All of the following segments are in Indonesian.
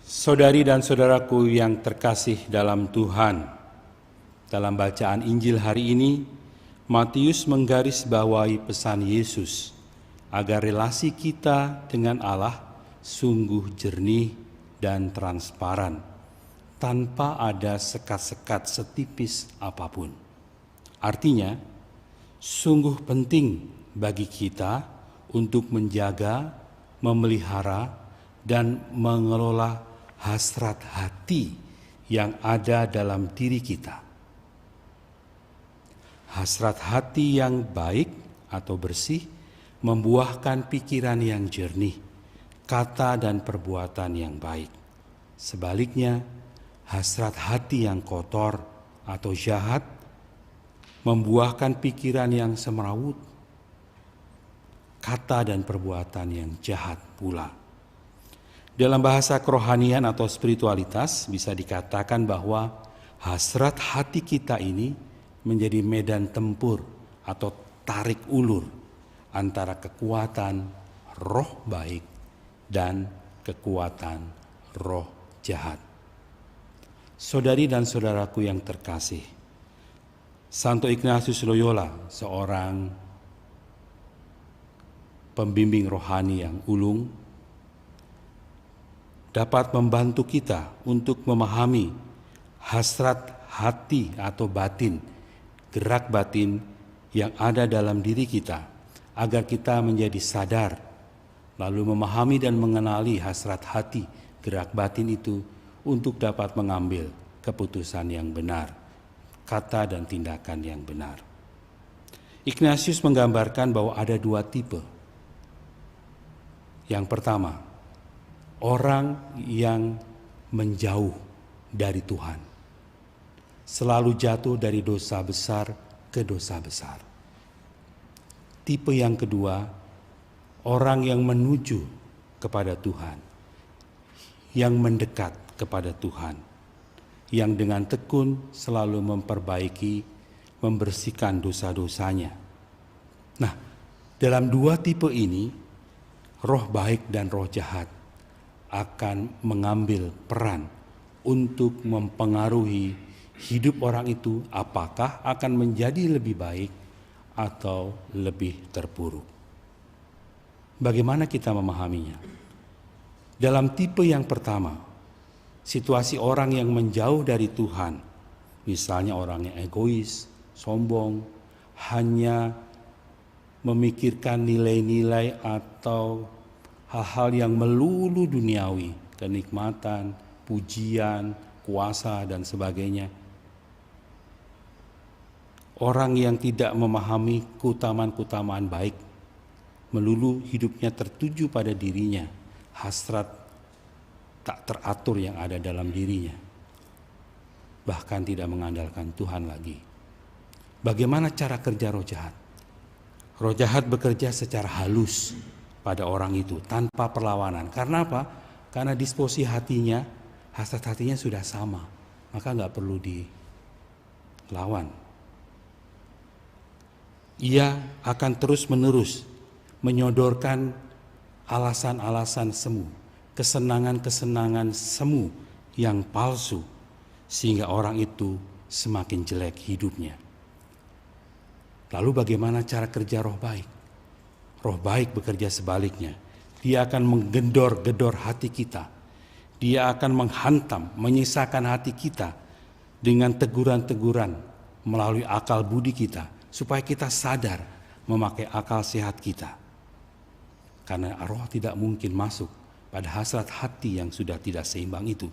Saudari dan saudaraku yang terkasih dalam Tuhan, dalam bacaan Injil hari ini, Matius menggarisbawahi pesan Yesus agar relasi kita dengan Allah sungguh jernih dan transparan, tanpa ada sekat-sekat setipis apapun. Artinya, sungguh penting bagi kita untuk menjaga, memelihara, dan mengelola hasrat hati yang ada dalam diri kita. Hasrat hati yang baik atau bersih membuahkan pikiran yang jernih, kata dan perbuatan yang baik. Sebaliknya, hasrat hati yang kotor atau jahat membuahkan pikiran yang semrawut, kata dan perbuatan yang jahat pula. Dalam bahasa kerohanian atau spiritualitas bisa dikatakan bahwa hasrat hati kita ini menjadi medan tempur atau tarik ulur antara kekuatan roh baik dan kekuatan roh jahat. Saudari dan saudaraku yang terkasih, Santo Ignatius Loyola, seorang pembimbing rohani yang ulung, dapat membantu kita untuk memahami hasrat hati atau batin, gerak batin yang ada dalam diri kita, agar kita menjadi sadar, lalu memahami dan mengenali hasrat hati, gerak batin itu untuk dapat mengambil keputusan yang benar, kata dan tindakan yang benar. Ignatius menggambarkan bahwa ada dua tipe. Yang pertama, orang yang menjauh dari Tuhan, selalu jatuh dari dosa besar ke dosa besar. Tipe yang kedua, orang yang menuju kepada Tuhan, yang mendekat kepada Tuhan, yang dengan tekun selalu memperbaiki, membersihkan dosa-dosanya. Nah, dalam dua tipe ini, roh baik dan roh jahat akan mengambil peran untuk mempengaruhi hidup orang itu, apakah akan menjadi lebih baik atau lebih terpuruk. Bagaimana kita memahaminya? Dalam tipe yang pertama, situasi orang yang menjauh dari Tuhan, misalnya orang yang egois, sombong, hanya memikirkan nilai-nilai atau hal-hal yang melulu duniawi, kenikmatan, pujian, kuasa, dan sebagainya. Orang yang tidak memahami keutamaan-keutamaan baik, melulu hidupnya tertuju pada dirinya, hasrat tak teratur yang ada dalam dirinya, bahkan tidak mengandalkan Tuhan lagi. Bagaimana cara kerja roh jahat? Roh jahat bekerja secara halus pada orang itu tanpa perlawanan. Karena apa? Karena disposisi hatinya, hasrat hatinya sudah sama, maka nggak perlu dilawan. Ia akan terus-menerus menyodorkan alasan-alasan semu, kesenangan-kesenangan semu yang palsu, sehingga orang itu semakin jelek hidupnya. Lalu bagaimana cara kerja roh baik? Roh baik bekerja sebaliknya. Dia akan menggedor-gedor hati kita. Dia akan menghantam, menyisakan hati kita dengan teguran-teguran melalui akal budi kita, supaya kita sadar memakai akal sehat kita. Karena roh tidak mungkin masuk pada hasrat hati yang sudah tidak seimbang itu.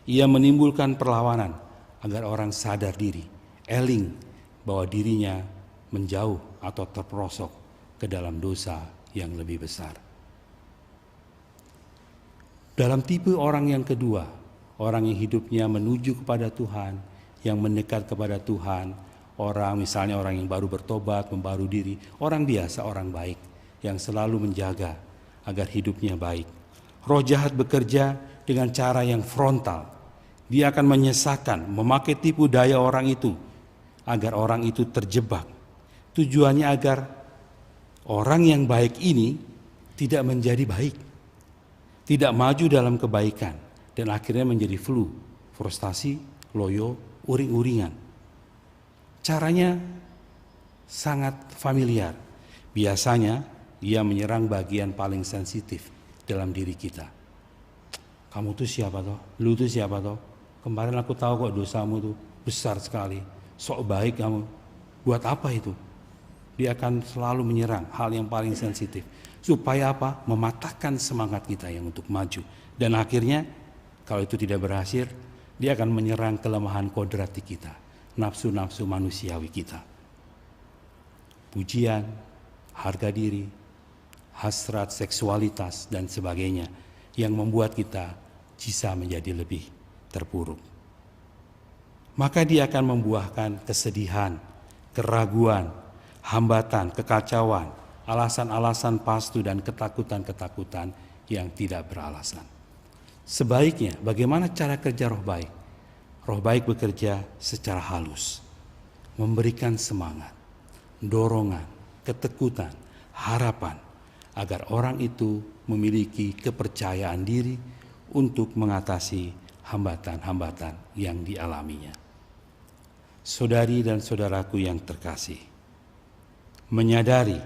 Ia menimbulkan perlawanan agar orang sadar diri, eling bahwa dirinya menjauh atau terperosok ke dalam dosa yang lebih besar. Dalam tipe orang yang kedua, orang yang hidupnya menuju kepada Tuhan, yang mendekat kepada Tuhan, orang misalnya orang yang baru bertobat, membaru diri, orang biasa, orang baik, yang selalu menjaga agar hidupnya baik. Roh jahat bekerja dengan cara yang frontal. Dia akan menyesakan, memakai tipu daya orang itu, agar orang itu terjebak. Tujuannya agar orang yang baik ini tidak menjadi baik, tidak maju dalam kebaikan, dan akhirnya menjadi flu, frustasi, loyo, uring-uringan. Caranya sangat familiar. Biasanya ia menyerang bagian paling sensitif dalam diri kita. Kamu tuh siapa toh? Lu tuh siapa toh? Kemarin aku tahu kok dosamu tuh besar sekali. Sok baik kamu. Buat apa itu? Dia akan selalu menyerang hal yang paling sensitif. Supaya apa? Mematahkan semangat kita yang untuk maju. Dan akhirnya kalau itu tidak berhasil, dia akan menyerang kelemahan kodrati kita. Nafsu-nafsu manusiawi kita. Pujian, harga diri, hasrat seksualitas dan sebagainya yang membuat kita bisa menjadi lebih terpuruk. Maka dia akan membuahkan kesedihan, keraguan, hambatan, kekacauan, alasan-alasan palsu dan ketakutan-ketakutan yang tidak beralasan. Sebaiknya bagaimana cara kerja roh baik? Roh baik bekerja secara halus, memberikan semangat, dorongan, ketekutan, harapan, agar orang itu memiliki kepercayaan diri untuk mengatasi hambatan-hambatan yang dialaminya. Saudari dan saudaraku yang terkasih, menyadari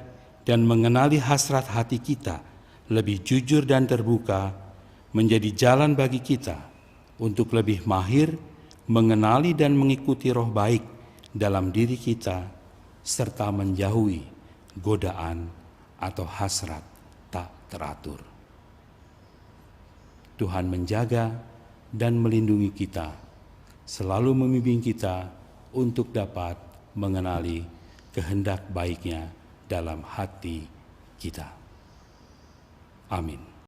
dan mengenali hasrat hati kita lebih jujur dan terbuka menjadi jalan bagi kita untuk lebih mahir mengenali dan mengikuti roh baik dalam diri kita serta menjauhi godaan atau hasrat tak teratur. Tuhan menjaga dan melindungi kita, selalu membimbing kita untuk dapat mengenali kehendak baiknya dalam hati kita. Amin.